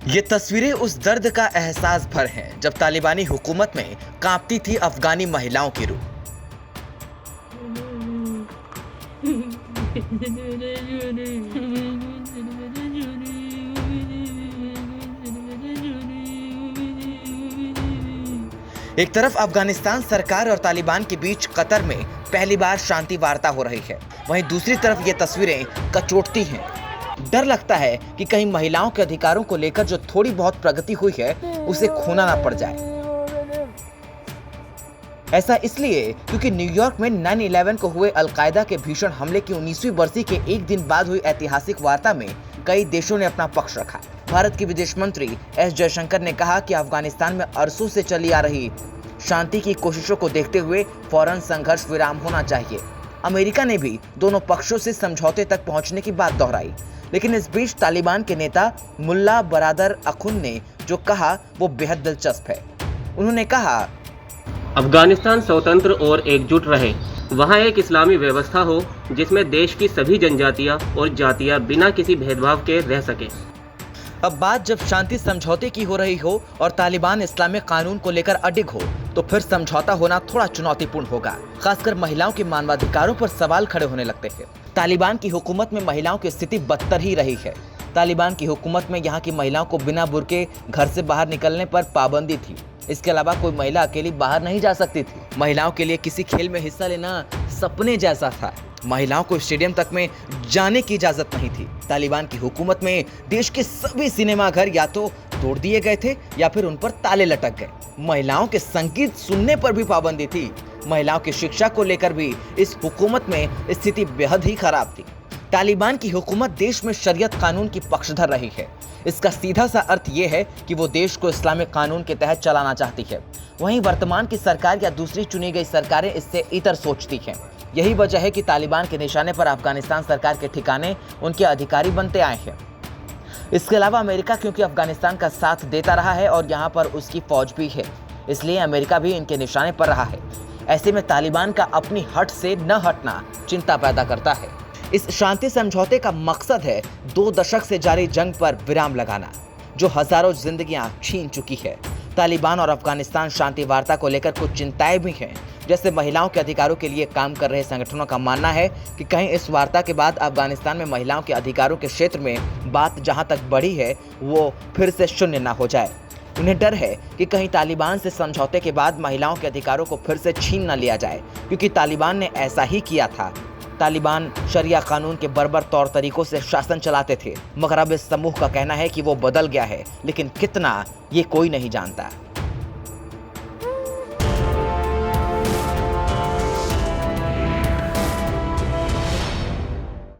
ये तस्वीरें उस दर्द का एहसास भर हैं जब तालिबानी हुकूमत में कांपती थी अफगानी महिलाओं की रूह। एक तरफ अफगानिस्तान सरकार और तालिबान के बीच कतर में पहली बार शांति वार्ता हो रही है, वहीं दूसरी तरफ ये तस्वीरें कचोटती हैं। डर लगता है कि कहीं महिलाओं के अधिकारों को लेकर जो थोड़ी बहुत प्रगति हुई है उसे खोना ना पड़ जाए। ऐसा इसलिए क्योंकि न्यूयॉर्क में 9/11 को हुए अलकायदा के भीषण हमले की 19वीं बरसी के एक दिन बाद हुई ऐतिहासिक वार्ता में कई देशों ने अपना पक्ष रखा। भारत के विदेश मंत्री एस जयशंकर ने कहा कि अफगानिस्तान में अरसों से चली आ रही शांति की कोशिशों को देखते हुए फौरन संघर्ष विराम होना चाहिए। अमेरिका ने भी दोनों पक्षों से समझौते तक पहुंचने की बात दोहराई, लेकिन इस बीच तालिबान के नेता मुल्ला बरादर अखुन ने जो कहा वो बेहद दिलचस्प है। उन्होंने कहा, अफगानिस्तान स्वतंत्र और एकजुट रहे, वहाँ एक इस्लामी व्यवस्था हो जिसमें देश की सभी जनजातियाँ और जातियाँ बिना किसी भेदभाव के रह सके। अब बात जब शांति समझौते की हो रही हो और तालिबान इस्लामिक कानून को लेकर अडिग हो तो फिर समझौता होना थोड़ा चुनौतीपूर्ण होगा। खासकर महिलाओं के मानवाधिकारों पर सवाल खड़े होने लगते हैं। तालिबान की हुकूमत में महिलाओं की स्थिति बदतर ही रही है। तालिबान की हुकूमत में यहाँ की महिलाओं को बिना बुर्के घर से बाहर निकलने पर पाबंदी थी। इसके अलावा कोई महिला अकेली बाहर नहीं जा सकती थी। महिलाओं के लिए किसी खेल में हिस्सा लेना सपने जैसा था। महिलाओं को स्टेडियम तक में जाने की इजाजत नहीं थी। तालिबान की हुकूमत में देश के सभी सिनेमाघर या तो तोड़ दिए गए थे या फिर उन पर ताले लटक गए। महिलाओं के संगीत सुनने पर भी पाबंदी थी। महिलाओं की शिक्षा को लेकर भी इस हुकूमत में स्थिति बेहद ही खराब थी। तालिबान की हुकूमत देश में शरीयत कानून की पक्षधर रही है। इसका सीधा सा अर्थ ये है कि वो देश को इस्लामिक कानून के तहत चलाना चाहती है। वहीं वर्तमान की सरकार या दूसरी चुनी गई सरकारें इससे इतर सोचती हैं। यही वजह है कि तालिबान के निशाने पर अफगानिस्तान सरकार के ठिकाने उनके अधिकारी बनते आए हैं। इसके अलावा अमेरिका क्योंकि अफगानिस्तान का साथ देता रहा है और यहाँ पर उसकी फौज भी है, इसलिए अमेरिका भी इनके निशाने पर रहा है। ऐसे में तालिबान का अपनी हट से न हटना चिंता पैदा करता है। इस शांति समझौते का मकसद है 2 दशक से जारी जंग पर विराम लगाना, जो हजारों जिंदगियां छीन चुकी है। तालिबान और अफगानिस्तान शांति वार्ता को लेकर कुछ चिंताएं भी हैं। जैसे महिलाओं के अधिकारों के लिए काम कर रहे संगठनों का मानना है कि कहीं इस वार्ता के बाद अफगानिस्तान में महिलाओं के अधिकारों के क्षेत्र में बात जहां तक बढ़ी है वो फिर से शून्य न हो जाए। उन्हें डर है कि कहीं तालिबान से समझौते के बाद महिलाओं के अधिकारों को फिर से छीन न लिया जाए, क्योंकि तालिबान ने ऐसा ही किया था। तालिबान शरिया कानून के बर्बर तौर तरीकों से शासन चलाते थे, मगर अब इस समूह का कहना है कि वो बदल गया है, लेकिन कितना ये कोई नहीं जानता।